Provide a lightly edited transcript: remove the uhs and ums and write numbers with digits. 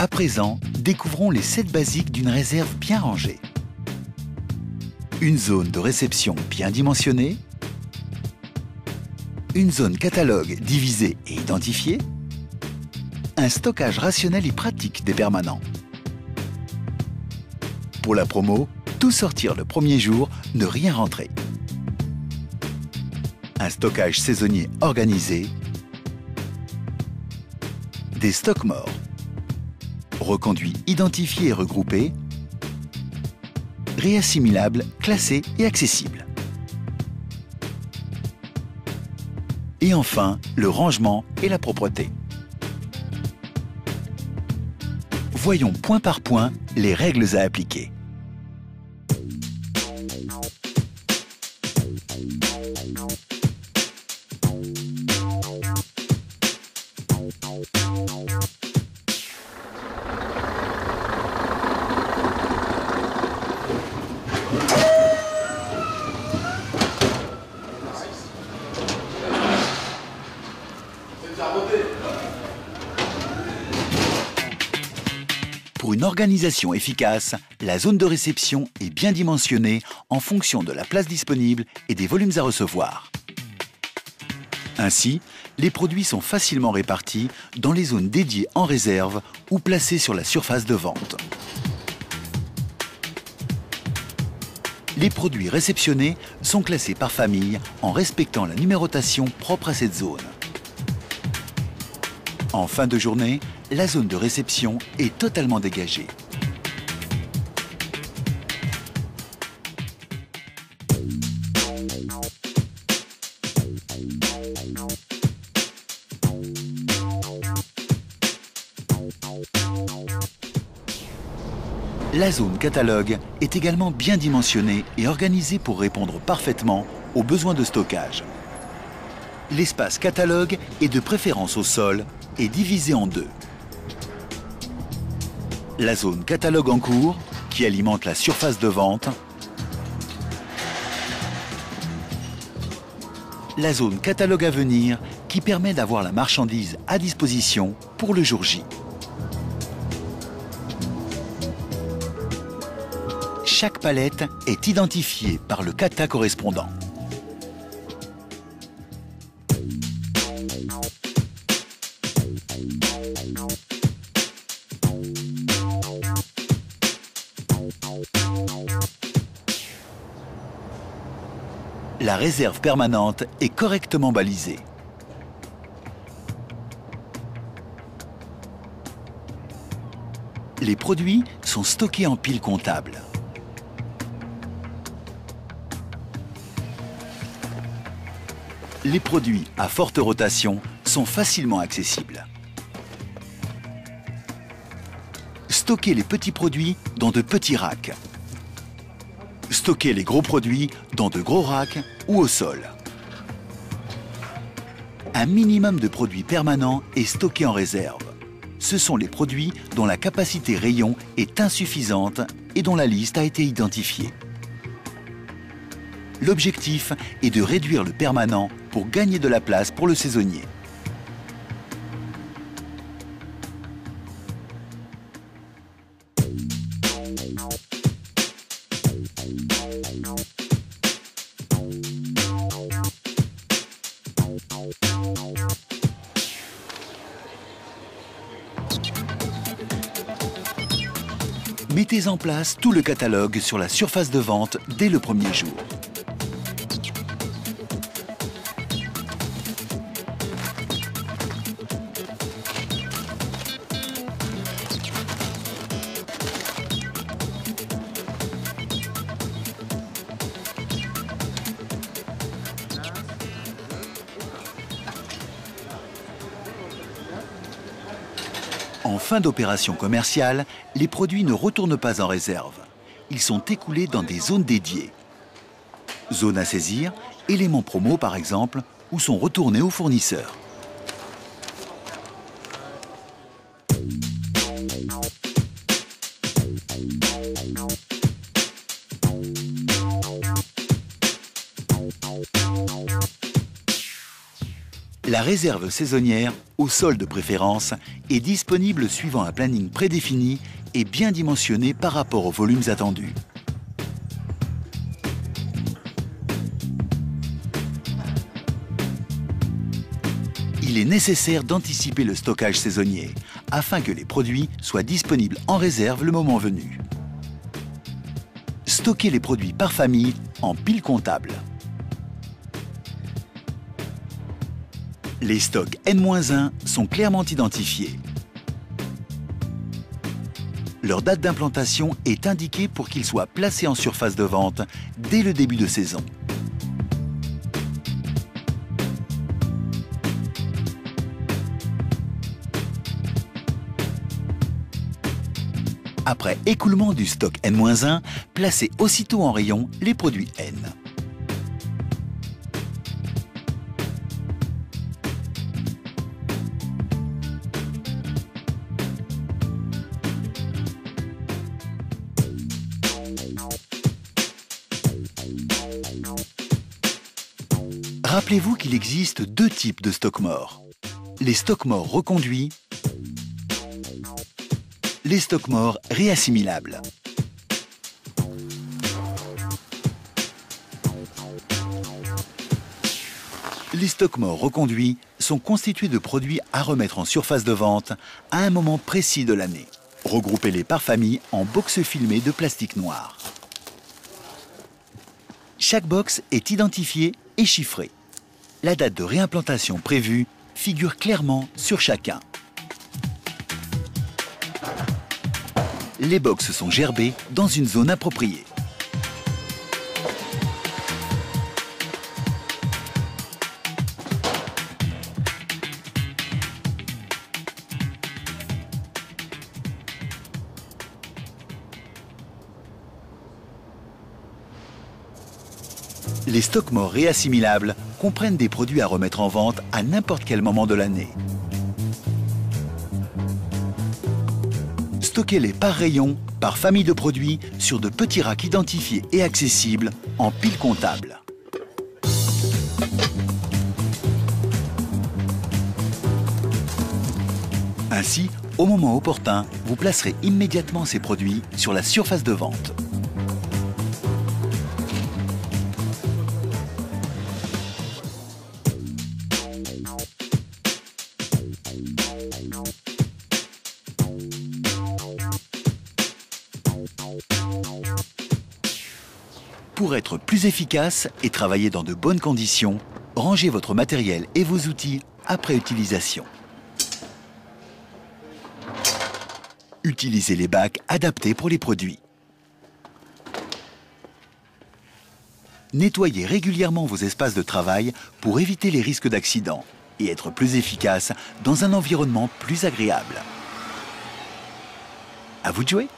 À présent, découvrons les 7 basiques d'une réserve bien rangée. Une zone de réception bien dimensionnée, une zone catalogue divisée et identifiée, un stockage rationnel et pratique des permanents. Pour la promo, tout sortir le premier jour, ne rien rentrer. Un stockage saisonnier organisé, des stocks morts, reconduits identifiés et regroupés, réassimilables, classés et accessibles. Et enfin, le rangement et la propreté. Voyons point par point les règles à appliquer. Pour une organisation efficace, la zone de réception est bien dimensionnée en fonction de la place disponible et des volumes à recevoir. Ainsi, les produits sont facilement répartis dans les zones dédiées en réserve ou placées sur la surface de vente. Les produits réceptionnés sont classés par famille en respectant la numérotation propre à cette zone. En fin de journée, la zone de réception est totalement dégagée. La zone catalogue est également bien dimensionnée et organisée pour répondre parfaitement aux besoins de stockage. L'espace catalogue est de préférence au sol et divisé en deux. La zone catalogue en cours, qui alimente la surface de vente. La zone catalogue à venir, qui permet d'avoir la marchandise à disposition pour le jour J. Chaque palette est identifiée par le kata correspondant. La réserve permanente est correctement balisée. Les produits sont stockés en piles comptables. Les produits à forte rotation sont facilement accessibles. Stockez les petits produits dans de petits racks. Stockez les gros produits dans de gros racks ou au sol. Un minimum de produits permanents est stocké en réserve. Ce sont les produits dont la capacité rayon est insuffisante et dont la liste a été identifiée. L'objectif est de réduire le permanent pour gagner de la place pour le saisonnier. Mettez en place tout le catalogue sur la surface de vente dès le premier jour. En fin d'opération commerciale, les produits ne retournent pas en réserve. Ils sont écoulés dans des zones dédiées. Zones à saisir, éléments promo par exemple, ou sont retournés aux fournisseurs. La réserve saisonnière, au sol de préférence, est disponible suivant un planning prédéfini et bien dimensionné par rapport aux volumes attendus. Il est nécessaire d'anticiper le stockage saisonnier afin que les produits soient disponibles en réserve le moment venu. Stockez les produits par famille en pile comptable. Les stocks N-1 sont clairement identifiés. Leur date d'implantation est indiquée pour qu'ils soient placés en surface de vente dès le début de saison. Après écoulement du stock N-1, placez aussitôt en rayon les produits N. Rappelez-vous qu'il existe deux types de stocks morts. Les stocks morts reconduits, les stocks morts réassimilables. Les stocks morts reconduits sont constitués de produits à remettre en surface de vente à un moment précis de l'année. Regroupez-les par famille en box filmées de plastique noir. Chaque box est identifiée et chiffrée. La date de réimplantation prévue figure clairement sur chacun. Les box sont gerbées dans une zone appropriée. Les stocks morts réassimilables comprennent des produits à remettre en vente à n'importe quel moment de l'année. Stockez-les par rayon, par famille de produits, sur de petits racks identifiés et accessibles en pile comptable. Ainsi, au moment opportun, vous placerez immédiatement ces produits sur la surface de vente. Pour être plus efficace et travailler dans de bonnes conditions, rangez votre matériel et vos outils après utilisation. Utilisez les bacs adaptés pour les produits. Nettoyez régulièrement vos espaces de travail pour éviter les risques d'accident et être plus efficace dans un environnement plus agréable. À vous de jouer!